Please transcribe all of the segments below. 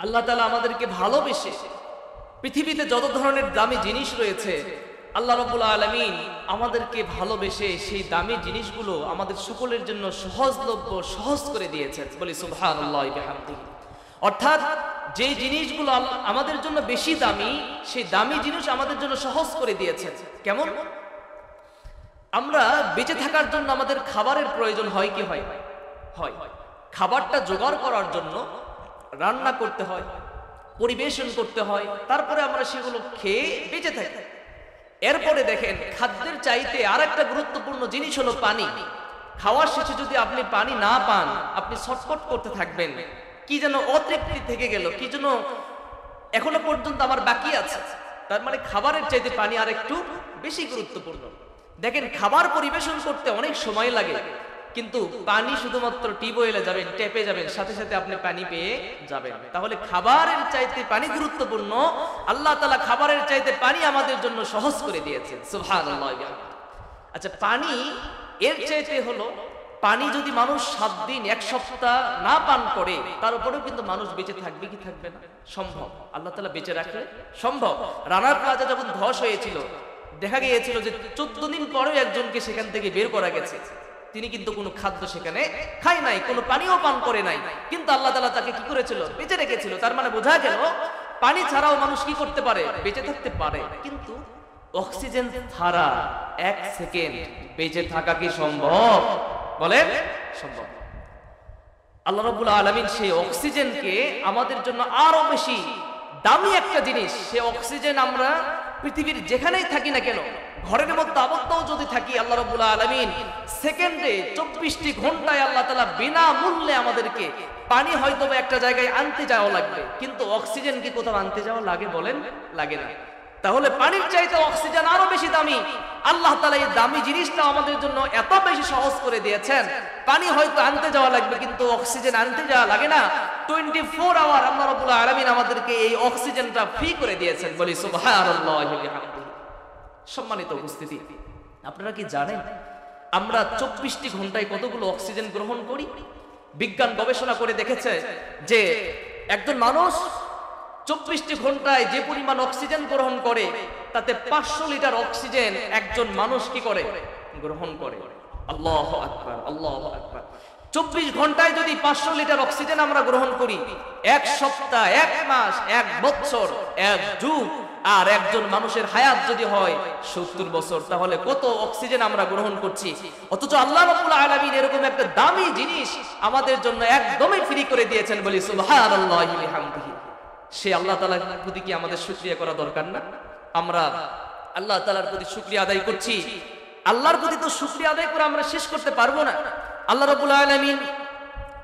আল্লাহ তাআলা আমাদেরকে ভালোবেসে পৃথিবীতে যত ধরনের দামি জিনিস রয়েছে আল্লাহ রাব্বুল আলামিন আমাদেরকে ভালোবেসে সেই দামি জিনিসগুলো আমাদের সকলের জন্য সহজলভ্য সহজ করে দিয়েছেন। বলি সুবহানাল্লাহি বিহামদিহি। অর্থাৎ যে জিনিসগুলো আমাদের জন্য বেশি দামি, সেই দামি জিনিস আমাদের জন্য সহজ করে দিয়েছেন। কেমন? আমরা বেঁচে থাকার জন্য আমাদের খাবারের প্রয়োজন হয় কি হয়? হয়। খাবারটা জোগাড় করার জন্য রান্না করতে হয়, পরিবেশন করতে হয়, তারপরে আমরা সেগুলো খেয়ে বেঁচে থাকি। এরপরে দেখেন খাদ্যের চাইতে আরেকটা গুরুত্বপূর্ণ জিনিস হলো পানি। খাওয়ার শেষে যদি আপনি পানি না পান, আপনি ছটফট করতে থাকবেন, কি যেন অতৃপ্তি থেকে গেল, কি যেন এখনো পর্যন্ত আমার বাকি আছে। তার মানে খাবারের চাইতে পানি আরেকটু বেশি গুরুত্বপূর্ণ। দেখেন খাবার পরিবেশন করতে অনেক সময় লাগে, কিন্তু পানি শুধুমাত্র টিউবওয়েলে যাবেন, টেপে যাবেন, সাথে সাথে আপনি পানি পেয়ে যাবেন। তাহলে খাবারের চাইতে পানি গুরুত্বপূর্ণ। আল্লাহ তাআলা খাবারের চাইতে পানি আমাদের জন্য সহজ করে দিয়েছেন। সুবহানাল্লাহ। আচ্ছা, পানি এর চাইতে হলো, পানি যদি মানুষ 7 দিন 1 সপ্তাহ না পান করে, তার উপরেও কিন্তু মানুষ বেঁচে থাকবে কি থাকবে না? সম্ভব। আল্লাহ তাআলা বেঁচে রাখলে সম্ভব। রানা প্লাজা যখন ধস হয়েছিল, দেখা গিয়েছিল যে 14 দিন পরেও একজনকে সেখান থেকে বের করা গেছে। তিনি কিন্তু কোনো খাদ্য সেখানে খায় নাই, কোনো পানিও পান করে নাই, কিন্তু আল্লাহ তাআলা তাকে কি করেছিল? বেঁচে রেখেছিল। তার মানে বোঝা গেল পানি ছাড়াও মানুষ কি করতে পারে? বেঁচে থাকতে পারে। কিন্তু অক্সিজেন ছাড়া 1 সেকেন্ড বেঁচে থাকা কি সম্ভব? বলেন, সম্ভব। আল্লাহ রাব্বুল আলামিন সেই অক্সিজেনকে আমাদের জন্য আরো বেশি দামি একটা জিনিস। সে অক্সিজেন আমরা পৃথিবীর যেখানেই থাকি না কেন, ঘরের মধ্যে আবদ্ধও যদি থাকি, আল্লাহ রাব্বুল আলামিন সেকেন্ডে 24টি ঘন্টায় আল্লাহ তাআলা বিনা মূল্যে আমাদেরকে, পানি হয়তো একটা জায়গায় আনতে যাওয়া লাগবে, কিন্তু অক্সিজেন কি কোথাও আনতে যাওয়া লাগে? বলেন, লাগে না। তাহলে পানির চাইতে অক্সিজেন আরো বেশি দামি। আল্লাহ তাআলা এই দামি জিনিসটা আমাদের জন্য এত বেশি সহজ করে দিয়েছেন। পানি হয়তো আনতে যাওয়া লাগবে, কিন্তু অক্সিজেন আনতে যাওয়া লাগে না। 24 আওয়ার আল্লাহ রাব্বুল আলামিন আমাদেরকে এই অক্সিজেনটা ফ্রি করে দিয়েছেন। বলি সুবহানাল্লাহি ওয়া বিহামদিহি। সম্মানিত উপস্থিতি, আপনারা কি জানেন আমরা 24টি ঘন্টায় কতগুলো অক্সিজেন গ্রহণ করি? বিজ্ঞান গবেষণা করে দেখেছে যে একজন মানুষ 24টি ঘন্টায় যে পরিমাণ অক্সিজেন গ্রহণ করে, তাতে 500 লিটার অক্সিজেন একজন মানুষ কি করে? গ্রহণ করে। আল্লাহু আকবার, আল্লাহু আকবার। 24 ঘন্টায় যদি 500 লিটার অক্সিজেন আমরা গ্রহণ করি, 1 সপ্তাহ, 1 মাস, 1 বছর, 1 যুগ, আর একজন মানুষের হায়াত যদি হয় 70 বছর, তাহলে কত অক্সিজেন আমরা গ্রহণ করছি। অথচ আল্লাহ রাব্বুল আলামিন এরকম একটা দামি জিনিস আমাদের জন্য একদমই ফ্রি করে দিয়েছেন। বলি সুবহানাল্লাহি বিহামদিহি। সে আল্লাহ তাআলার প্রতি কি আমাদের শুকরিয়া করা দরকার না? আমরা আল্লাহ তাআলার প্রতি শুকরিয়া আদায় করছি। আল্লাহর প্রতি তো শুকরিয়া আদায় করে আমরা শেষ করতে পারবো না। আল্লাহ রাব্বুল আলামিন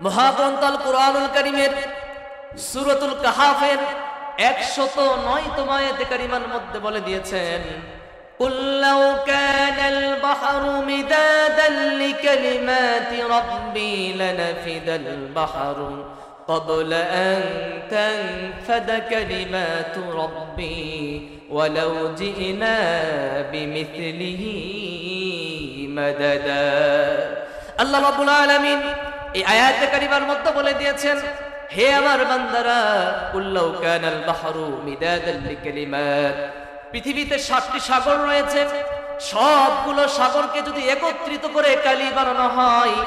মহাগ্রন্থ আল কুরআনুল কারীমের সূরাতুল কাহাফের 109 আয়াতে কারিমার মধ্যে বলে দিয়েছেন, কুল লাউ কানাল বাহরু মিদাদান লিকালিমাতি রাব্বি লানাফিদাল বাহরু قبل أن تنفد كلمات ربي ولو جئنا بمثله مددا। আল্লাহ রাব্বুল আলামিন এই আয়াতে কারিমার মধ্যে বলে দিয়েছেন, হে আমার বান্দারা, কুল লাউ কানাল বাহরু মিদাদান লিকালিমাত, পৃথিবীতে 7টি সাগর রয়েছে, সবগুলো সাগরকে যদি একত্রিত করে কালি বানানো হয়,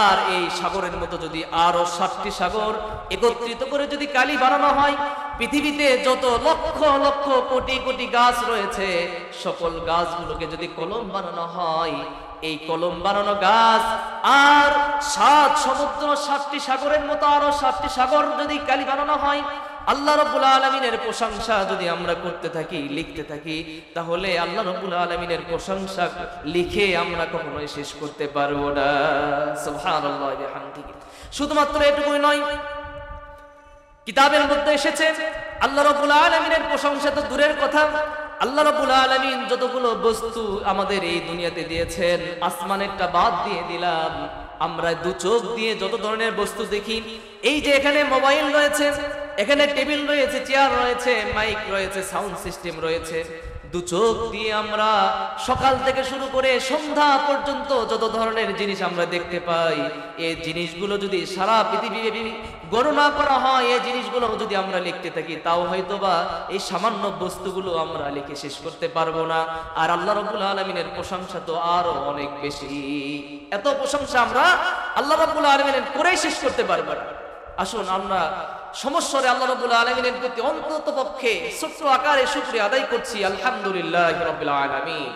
আর এই সাগরের মতো যদি আরো 7টি সাগর একত্রিত করে যদি কালি বানানো হয়, পৃথিবীতে যত লক্ষ লক্ষ কোটি কোটি গাছ রয়েছে, সকল গাছগুলোকে যদি কলম বানানো হয়, এই কলম বানানো গাছ আর 7 সমুদ্র, 7টি সাগরের মতো আরো 7টি সাগর যদি কালি বানানো হয়, আল্লাহ রাব্বুল আলামিনের প্রশংসা যদি আমরা করতে থাকি, লিখতে থাকি, তাহলে আল্লাহ রাব্বুল আলামিনের প্রশংসা লিখে আমরা কখনোই শেষ করতে পারবো না। সুবহানাল্লাহি ওয়া বিহামদিহি। শুধুমাত্র এটুকুই নয়, কিতাবের মধ্যে এসেছে আল্লাহ রাব্বুল আলামিনের প্রশংসা তো দূরের কথা, আল্লাহ রাব্বুল আলামিন যতগুলো বস্তু আমাদের এই দুনিয়াতে দিয়েছেন, আসমানেরটা বাদ দিয়ে দিলাম, আমরা 2 চোখ দিয়ে যত ধরনের বস্তু দেখি, এই যে এখানে মোবাইল রয়েছে, এখানে টেবিল রয়েছে, চেয়ার রয়েছে, মাইক রয়েছে, সাউন্ড সিস্টেম রয়েছে, 2 চোখ দিয়ে আমরা সকাল থেকে শুরু করে সন্ধ্যা পর্যন্ত যত ধরনের জিনিস আমরা দেখতে পাই, এই জিনিসগুলো যদি সারা পৃথিবী গণনা করা হয় এই জিনিসগুলো যদি আমরা লিখতে থাকি তাও হয়তোবা এই সামান্য বস্তুগুলো আমরা লিখে শেষ করতে পারবো না। আর আল্লাহ রাব্বুল আলামিনের প্রশংসা তো আরো অনেক বেশি, এত প্রশংসা আমরা আল্লাহ রাব্বুল আলামিনের করেই শেষ করতে পারবো না। আসুন আমরা সমস্বরে আল্লাহ রাব্বুল আলামিনের প্রতি অন্তত পক্ষে ছোট্ট আকারে শুকরিয়া আদায় করছি, আলহামদুলিল্লাহি রাব্বিল আলামিন।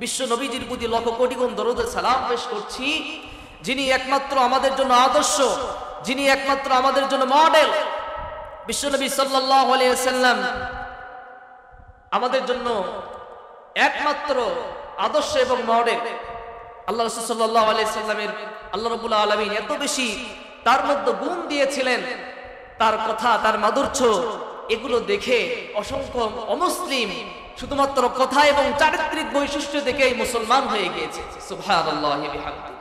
বিশ্ব নবীজির প্রতি লক্ষ কোটি গুণ দরুদ ও সালাম পেশ করছি, যিনি একমাত্র আমাদের জন্য আদর্শ, যিনি একমাত্র আমাদের জন্য মডেল। বিশ্ব নবী সাল্লাল্লাহু আলাইহি ওয়াসাল্লাম আমাদের জন্য একমাত্র আদর্শ এবং মডেল। আল্লাহ রাসূল সাল্লাল্লাহু আলাইহি ওয়াসাল্লামের আল্লাহ রাব্বুল আলামিন এত বেশি তার মধ্যে গুণ দিয়েছিলেন, তার কথা, তার মাধুর্য, এগুলো দেখে অসংখ্য অমুসলিম শুধুমাত্র কথা এবং চারিত্রিক বৈশিষ্ট্য দেখেই মুসলমান হয়ে গিয়েছে। সুবহানাল্লাহি বিহামদিহি।